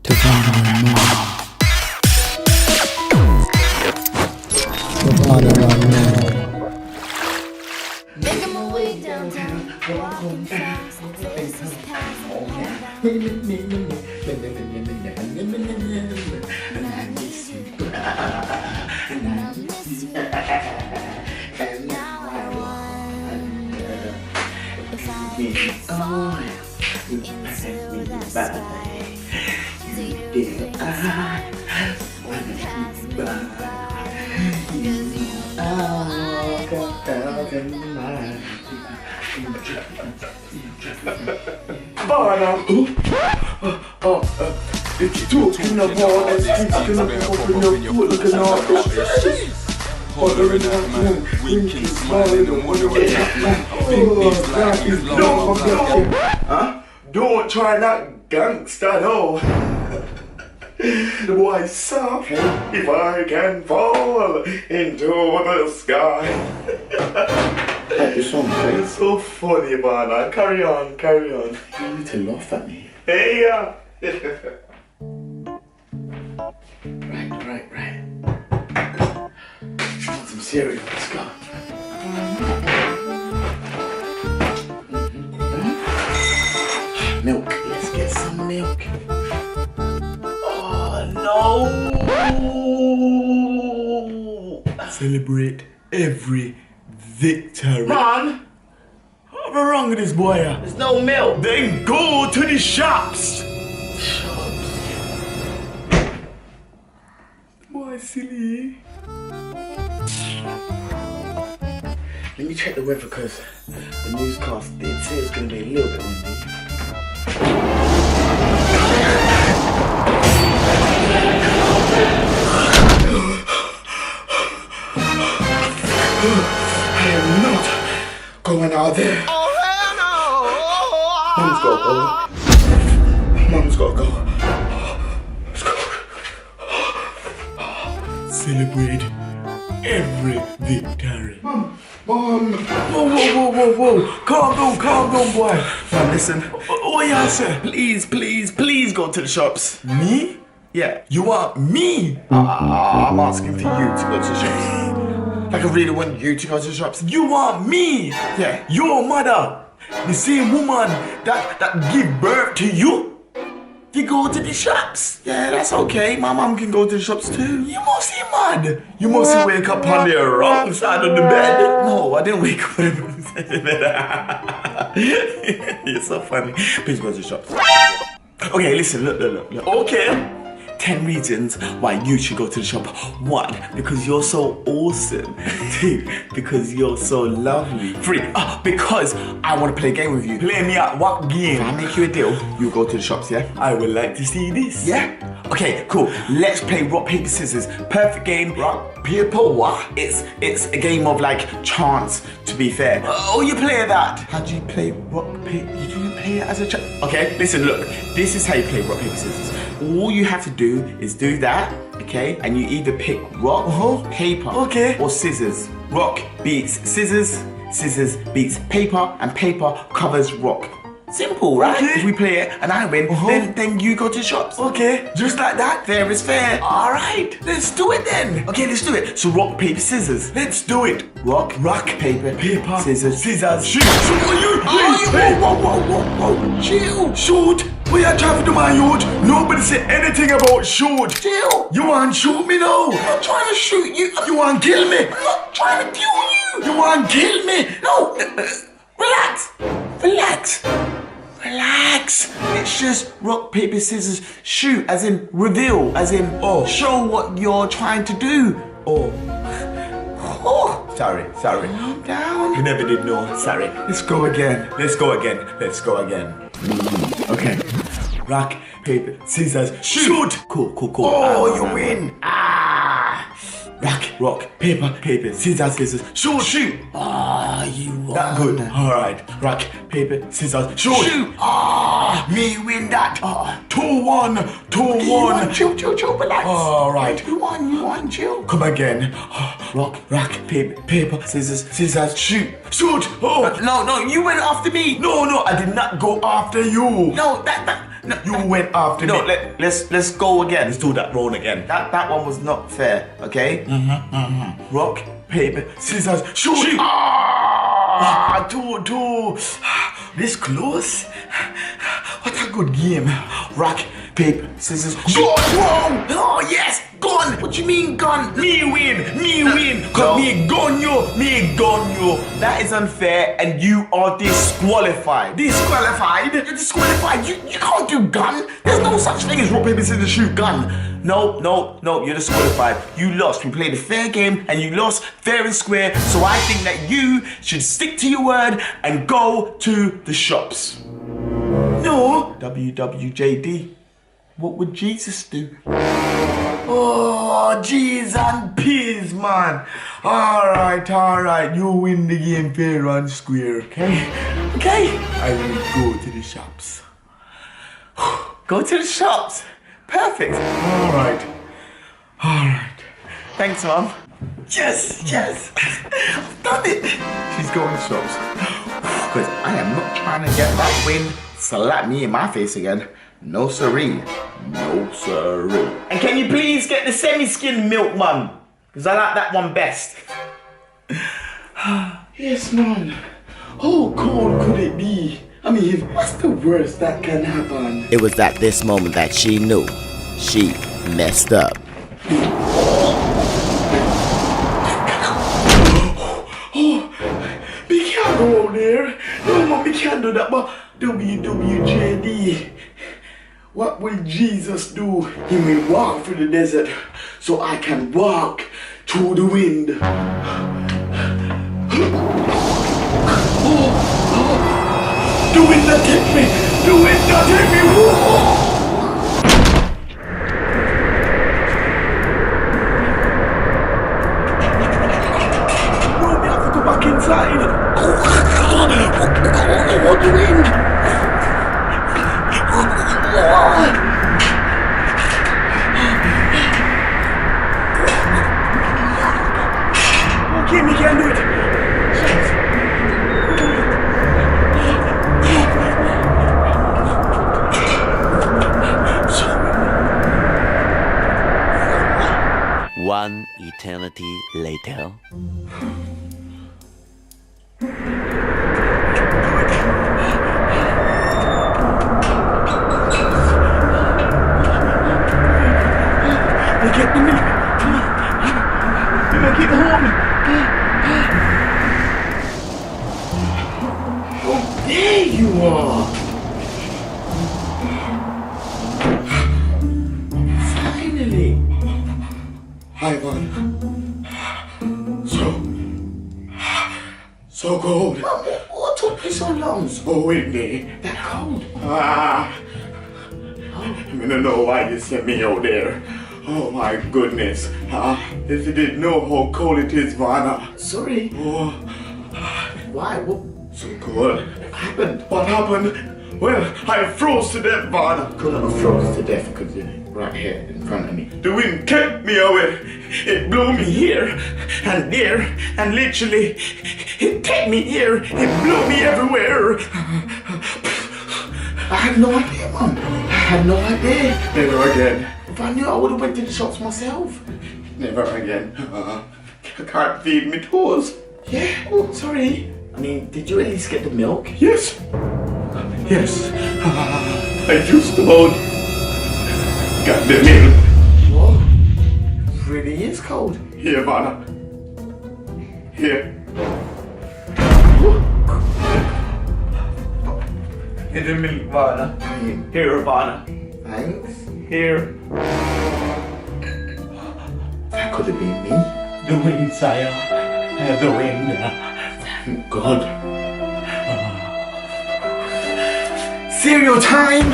Devauna Mum. Devauna Mum. Making my way downtown, walking fast, faces passing home. And I miss you, and I miss you. And now I wonder if I could fall into that sky. Do you think I would pass me by? 'Cause you Talking of all that speaking of open your foot, looking all this. Hollering at man, winking, smiling and wondering at man. Think these like he's long. Huh? Don't try that gangster, no. The boy soft, if I can fall into the sky. Like the song, right? It's so funny, man. Carry on, carry on. You need to laugh at me. Hey, yeah. Right. Want some cereal? Let's go. Milk. Let's get some milk. Oh no! Celebrate every victory. Man! What's wrong with this boy? There's no milk. Then go to the shops. Boy, silly. Let me check the weather because the newscast did say it's going to be a little bit windy. I am not going out there. Mum's got to go. Mum's got to go. Let's go. Celebrate every victory. Mum. Whoa. Calm down, boy. Mum, listen. Oh, yeah, sir. Please go to the shops. Me? Yeah. You want me? I'm asking for you to go to the shops. Like I really want you to go to the shops. You want me? Yeah. Your mother, the same woman that give birth to you, you go to the shops. Yeah, that's okay. My mum can go to the shops too. You must be mad. You must wake up on the wrong side of the bed. No, I didn't wake up on the wrong side of the bed. You're so funny. Please go to the shops. Okay, listen, look. Okay. 10 reasons why you should go to the shop. 1, because you're so awesome. 2, because you're so lovely. 3, because I want to play a game with you. Play me at what game? If I make you a deal, you go to the shops, yeah? I would like to see this. Yeah? Okay, cool. Let's play rock, paper, scissors. Perfect game. Rock, paper, what? It's a game of like chance, to be fair. Oh, you play that. How do you play rock, paper? You didn't play it as a chance. Okay, listen, look. This is how you play rock, paper, scissors. All you have to do is do that, okay? And you either pick rock, paper, or scissors. Rock beats scissors, scissors beats paper, and paper covers rock. Simple, right? Okay. If we play it and I win, then you go to the shops. Okay, just like that. Fair is fair. All right, let's do it then. Okay, let's do it. So rock, paper, scissors. Let's do it. Rock, paper, scissors. Shoot. Whoa. Chill. Shoot. We are trying to do my youth. Nobody said anything about shoot. Chill. You want to shoot me now? I'm not trying to shoot you. You want to kill me? I'm not trying to kill you. You want to kill me? No. Relax. It's just rock, paper, scissors, shoot, as in reveal, as in show what you're trying to do. Sorry. Calm down. You never did know. Sorry. Let's go again. Okay. Rock, paper, scissors, shoot. Cool. Oh, you win. Rock, paper, scissors, shoot. You won. That good. All right. Rock, paper, scissors, Shoot. Me win that. 2-1. Chill, relax. All right. You won, chill. Come again. Rock, paper, scissors, shoot. Shoot. Oh. No, you went after me. No, I did not go after you. No, that You went after No, me. let's go again. Let's do that roll again. That one was not fair, okay? Rock, paper, scissors, shoot! Ah, two. This close. What a good game. Rock, paper, scissors, shoot! Whoa! Oh yes, gun. What you mean gun? Me win. Cause me gun you. That is unfair and you are disqualified. Disqualified? You're disqualified. You can't do gun. There's no such thing as rock, paper, scissors, shoot gun. No, you're disqualified. You lost. We played a fair game and you lost fair and square. So I think that you should stick to your word and go to the shops. No. WWJD. What would Jesus do? Oh, G's and P's, man. Alright. You win the game fair and square, okay? I will go to the shops. Go to the shops. Perfect. Alright. Thanks, Mum. Yes. I've done it. She's going to shops. Because I am not trying to get that win slap me in my face again. No siree. And can you please get the semi-skim milk, Mum? Because I like that one best. Yes, man. How cold could it be? I mean, what's the worst that can happen? It was at this moment that she knew she messed up. We can't go out there. No, man, we can't do that. But WWJD, what will Jesus do? He will walk through the desert so I can walk through the wind. The wind that take me. Whoa. No, we have to go back inside. Oh, the wind. Okay, we can do it. One eternity later. Get the milk. Make it home. Oh, there you are. Finally. Hi, man. So cold. What took you so long? So windy. That cold. I don't know why you sent me out there. Oh my goodness. If you didn't know how cold it is, Vanna. Sorry. Oh, Why? What? so cold. What happened? What happened? Well, I froze to death, Vanna. Couldn't have frozen to death because you're right here in front of me. The wind kept me away. It blew me here and there, and literally, it kept me here. It blew me everywhere. I had no idea, Mum. I had no idea. Never again. If I knew, I would have went to the shops myself. Never again. I can't feed me toes. Yeah. Oh, sorry. I mean, did you at least get the milk? Yes. I just about got the milk. Whoa. It really is cold. Here, Vanna. Here. Here's the milk, Vanna. Here, Vanna. Thanks. Here. That could have been me. The wind, sire. The wind. Thank God. Cereal time!